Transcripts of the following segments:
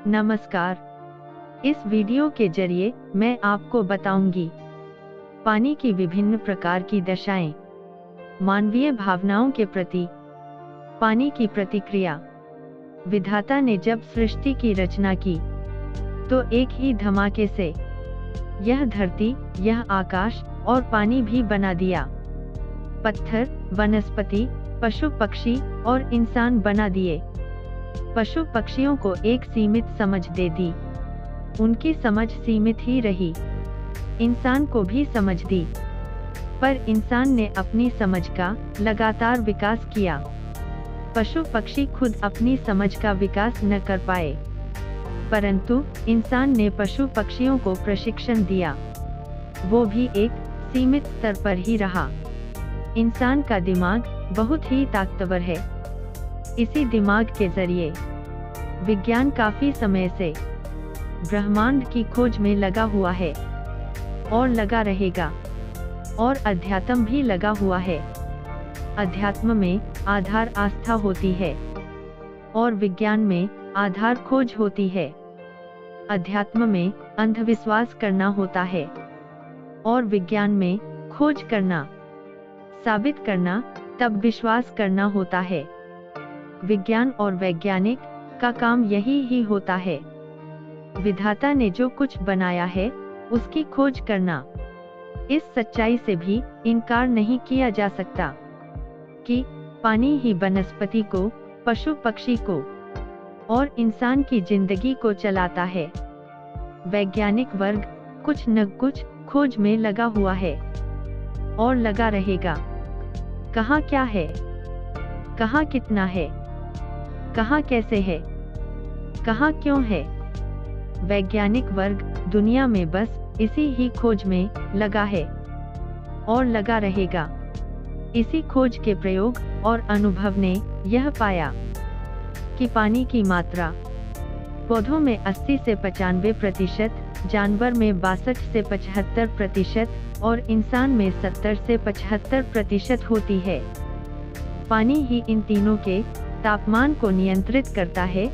नमस्कार। इस वीडियो के जरिए मैं आपको बताऊंगी पानी की विभिन्न प्रकार की दशाएं, मानवीय भावनाओं के प्रति पानी की प्रतिक्रिया। विधाता ने जब सृष्टि की रचना की तो एक ही धमाके से यह धरती, यह आकाश और पानी भी बना दिया। पत्थर, वनस्पति, पशु पक्षी और इंसान बना दिए। पशु पक्षियों को एक सीमित समझ दे दी, उनकी समझ सीमित ही रही। इंसान को भी समझ दी, पर इंसान ने अपनी समझ का लगातार विकास किया। पशु पक्षी खुद अपनी समझ का विकास न कर पाए, परंतु इंसान ने पशु पक्षियों को प्रशिक्षण दिया, वो भी एक सीमित स्तर पर ही रहा। इंसान का दिमाग बहुत ही ताकतवर है। इसी दिमाग के जरिए विज्ञान काफी समय से ब्रह्मांड की खोज में लगा हुआ है और लगा रहेगा, और अध्यात्म भी लगा हुआ है। अध्यात्म में आधार आस्था होती है और विज्ञान में आधार खोज होती है। अध्यात्म में अंधविश्वास करना होता है और विज्ञान में खोज करना, साबित करना, तब विश्वास करना होता है। विज्ञान और वैज्ञानिक का काम यही ही होता है। विधाता ने जो कुछ बनाया है उसकी खोज करना। इस सच्चाई से भी इनकार नहीं किया जा सकता कि पानी ही वनस्पति को, पशु पक्षी को और इंसान की जिंदगी को चलाता है। वैज्ञानिक वर्ग कुछ न कुछ खोज में लगा हुआ है और लगा रहेगा। कहाँ क्या है, कहाँ कितना है, कहाँ कैसे है, कहाँ क्यों है। वैज्ञानिक वर्ग दुनिया में बस इसी ही खोज में लगा है और लगा रहेगा। इसी खोज के प्रयोग और अनुभव ने यह पाया कि पानी की मात्रा पौधों में 80 से 95%, जानवर में 62 से 75% और इंसान में 70 से 75% होती है। पानी ही इन तीनों के तापमान को नियंत्रित करता है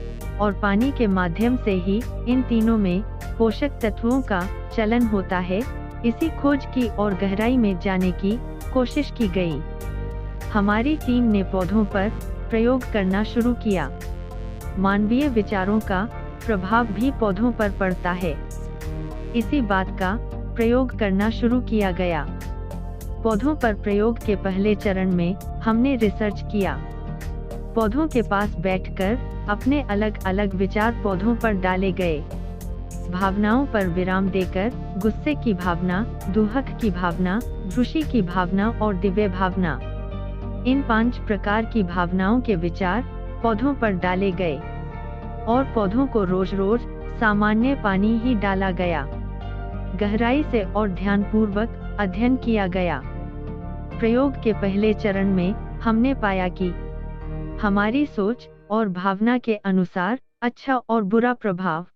और पानी के माध्यम से ही इन तीनों में पोषक तत्वों का चलन होता है। इसी खोज की और गहराई में जाने की कोशिश की गई। हमारी टीम ने पौधों पर प्रयोग करना शुरू किया। मानवीय विचारों का प्रभाव भी पौधों पर पड़ता है, इसी बात का प्रयोग करना शुरू किया गया। पौधों पर प्रयोग के पहले चरण में हमने रिसर्च किया। पौधों के पास बैठकर अपने अलग अलग विचार पौधों पर डाले गए। भावनाओं पर विराम देकर गुस्से की भावना, दुहक की भावना, खुशी की भावना और दिव्य भावना, इन 5 प्रकार की भावनाओं के विचार पौधों पर डाले गए और पौधों को रोज रोज सामान्य पानी ही डाला गया। गहराई से और ध्यानपूर्वक अध्ययन किया गया। प्रयोग के पहले चरण में हमने पाया कि हमारी सोच और भावना के अनुसार अच्छा और बुरा प्रभाव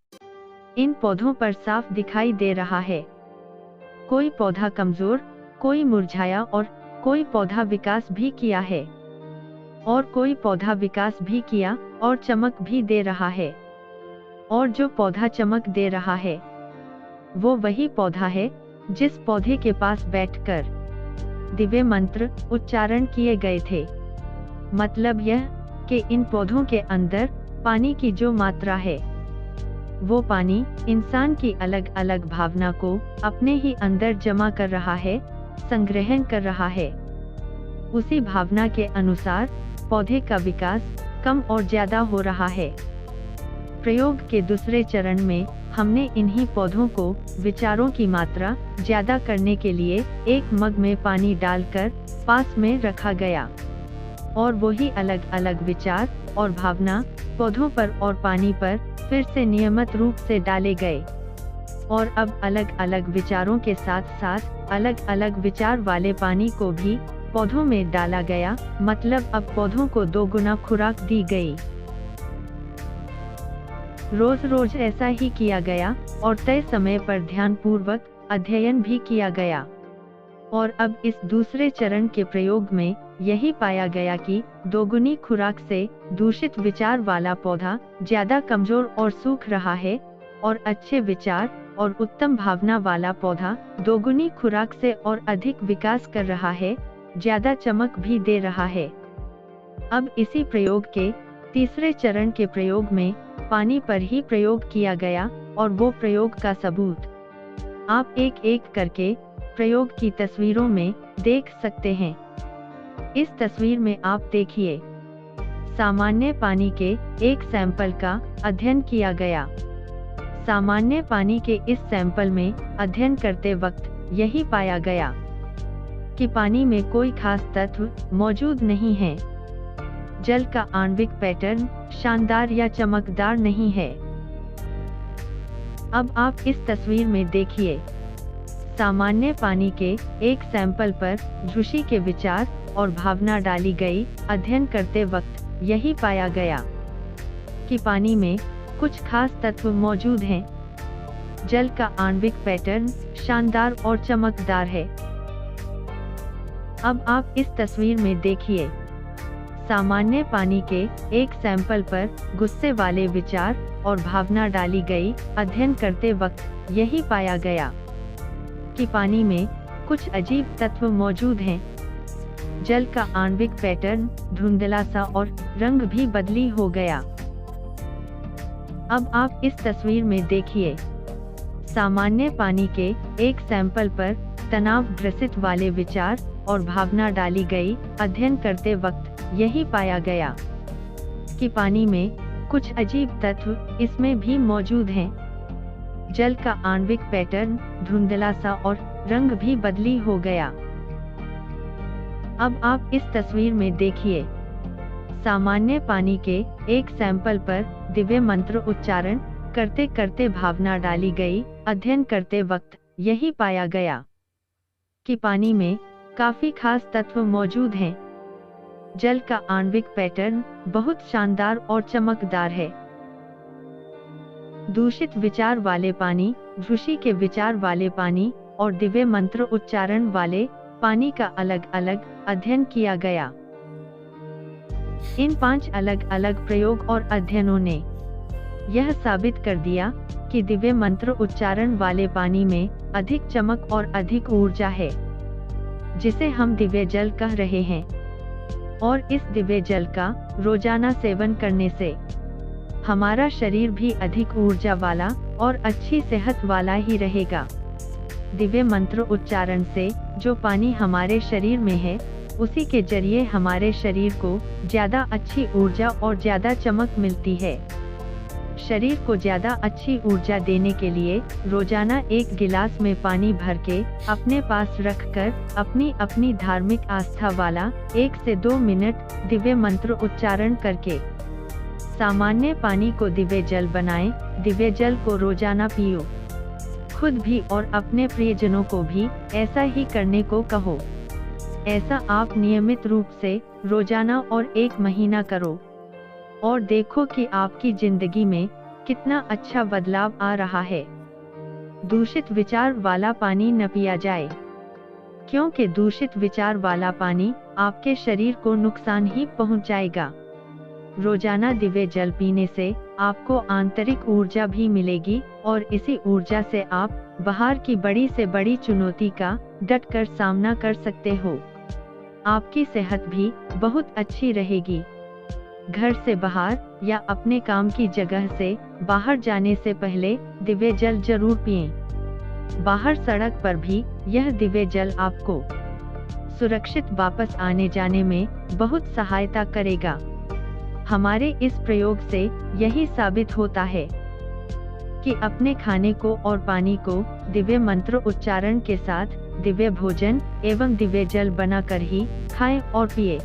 इन पौधों पर साफ दिखाई दे रहा है। कोई पौधा कमजोर, कोई मुरझाया और कोई पौधा विकास भी किया है और कोई पौधा विकास भी किया और चमक भी दे रहा है। और जो पौधा चमक दे रहा है वो वही पौधा है जिस पौधे के पास बैठकर दिव्य मंत्र उच्चारण किए गए थे। मतलब यह कि इन पौधों के अंदर पानी की जो मात्रा है वो पानी इंसान की अलग अलग भावना को अपने ही अंदर जमा कर रहा है, संग्रहण कर रहा है। उसी भावना के अनुसार पौधे का विकास कम और ज्यादा हो रहा है। प्रयोग के दूसरे चरण में हमने इन्हीं पौधों को विचारों की मात्रा ज्यादा करने के लिए एक मग में पानी डालकर पास में रखा गया और वही अलग अलग विचार और भावना पौधों पर और पानी पर फिर से नियमित रूप से डाले गए। और अब अलग अलग विचारों के साथ साथ अलग अलग विचार वाले पानी को भी पौधों में डाला गया। मतलब अब पौधों को 2 गुना खुराक दी गई। रोज रोज ऐसा ही किया गया और तय समय पर ध्यानपूर्वक अध्ययन भी किया गया। और अब इस दूसरे चरण के प्रयोग में यही पाया गया कि दोगुनी खुराक से दूषित विचार वाला पौधा ज्यादा कमजोर और सूख रहा है, और अच्छे विचार और उत्तम भावना वाला पौधा दोगुनी खुराक से और अधिक विकास कर रहा है, ज्यादा चमक भी दे रहा है। अब इसी प्रयोग के तीसरे चरण के प्रयोग में पानी पर ही प्रयोग किया गया, और वो प्रयोग का सबूत आप एक एक करके प्रयोग की तस्वीरों में देख सकते हैं। इस तस्वीर में आप देखिए, सामान्य पानी के एक सैंपल का अध्ययन किया गया। सामान्य पानी के इस सैंपल में अध्ययन करते वक्त यही पाया गया कि पानी में कोई खास तत्व मौजूद नहीं है। जल का आणविक पैटर्न शानदार या चमकदार नहीं है। अब आप इस तस्वीर में देखिए, सामान्य पानी के एक सैंपल पर झुशी के विचार और भावना डाली गई। अध्ययन करते वक्त यही पाया गया कि पानी में कुछ खास तत्व मौजूद हैं। जल का आणविक पैटर्न शानदार और चमकदार है। अब आप इस तस्वीर में देखिए, सामान्य पानी के एक सैंपल पर गुस्से वाले विचार और भावना डाली गई। अध्ययन करते वक्त यही पाया गया कि पानी में कुछ अजीब तत्व मौजूद हैं। जल का आणविक पैटर्न धुंधला सा और रंग भी बदली हो गया। अब आप इस तस्वीर में देखिए, सामान्य पानी के एक सैंपल पर तनाव ग्रसित वाले विचार और भावना डाली गई। अध्ययन करते वक्त यही पाया गया कि पानी में कुछ अजीब तत्व इसमें भी मौजूद हैं। जल का आणविक पैटर्न धुंधला सा और रंग भी बदली हो गया। अब आप इस तस्वीर में देखिए, सामान्य पानी के एक सैंपल पर दिव्य मंत्र उच्चारण करते करते भावना डाली गई। अध्ययन करते वक्त यही पाया गया कि पानी में काफी खास तत्व मौजूद हैं। जल का आणविक पैटर्न बहुत शानदार और चमकदार है। दूषित विचार वाले पानी, झुशी के विचार वाले पानी और दिव्य मंत्र उच्चारण वाले पानी का अलग अलग अध्ययन किया गया। इन 5 अलग अलग प्रयोग और अध्ययनों ने यह साबित कर दिया कि दिव्य मंत्र उच्चारण वाले पानी में अधिक चमक और अधिक ऊर्जा है, जिसे हम दिव्य जल कह रहे हैं। और इस दिव्य जल का रोजाना सेवन करने से हमारा शरीर भी अधिक ऊर्जा वाला और अच्छी सेहत वाला ही रहेगा। दिव्य मंत्र उच्चारण से जो पानी हमारे शरीर में है, उसी के जरिए हमारे शरीर को ज्यादा अच्छी ऊर्जा और ज्यादा चमक मिलती है। शरीर को ज्यादा अच्छी ऊर्जा देने के लिए रोजाना 1 गिलास में पानी भर के अपने पास रखकर अपनी अपनी धार्मिक आस्था वाला 1 से 2 मिनट दिव्य मंत्र उच्चारण करके सामान्य पानी को दिव्य जल बनाएं। दिव्य जल को रोजाना पियो। खुद भी और अपने प्रियजनों को भी ऐसा ही करने को कहो। ऐसा आप नियमित रूप से रोजाना और 1 महीना करो और देखो कि आपकी जिंदगी में कितना अच्छा बदलाव आ रहा है। दूषित विचार वाला पानी न पिया जाए, क्योंकि दूषित विचार वाला पानी आपके शरीर को नुकसान ही पहुंचाएगा। रोजाना दिव्य जल पीने से आपको आंतरिक ऊर्जा भी मिलेगी और इसी ऊर्जा से आप बाहर की बड़ी से बड़ी चुनौती का डटकर सामना कर सकते हो। आपकी सेहत भी बहुत अच्छी रहेगी। घर से बाहर या अपने काम की जगह से बाहर जाने से पहले दिव्य जल जरूर पिएं। बाहर सड़क पर भी यह दिव्य जल आपको सुरक्षित वापस आने जाने में बहुत सहायता करेगा। हमारे इस प्रयोग से यही साबित होता है कि अपने खाने को और पानी को दिव्य मंत्र उच्चारण के साथ दिव्य भोजन एवं दिव्य जल बनाकर ही खाएं और पिए।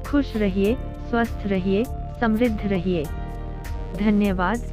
खुश रहिए, स्वस्थ रहिए, समृद्ध रहिए। धन्यवाद।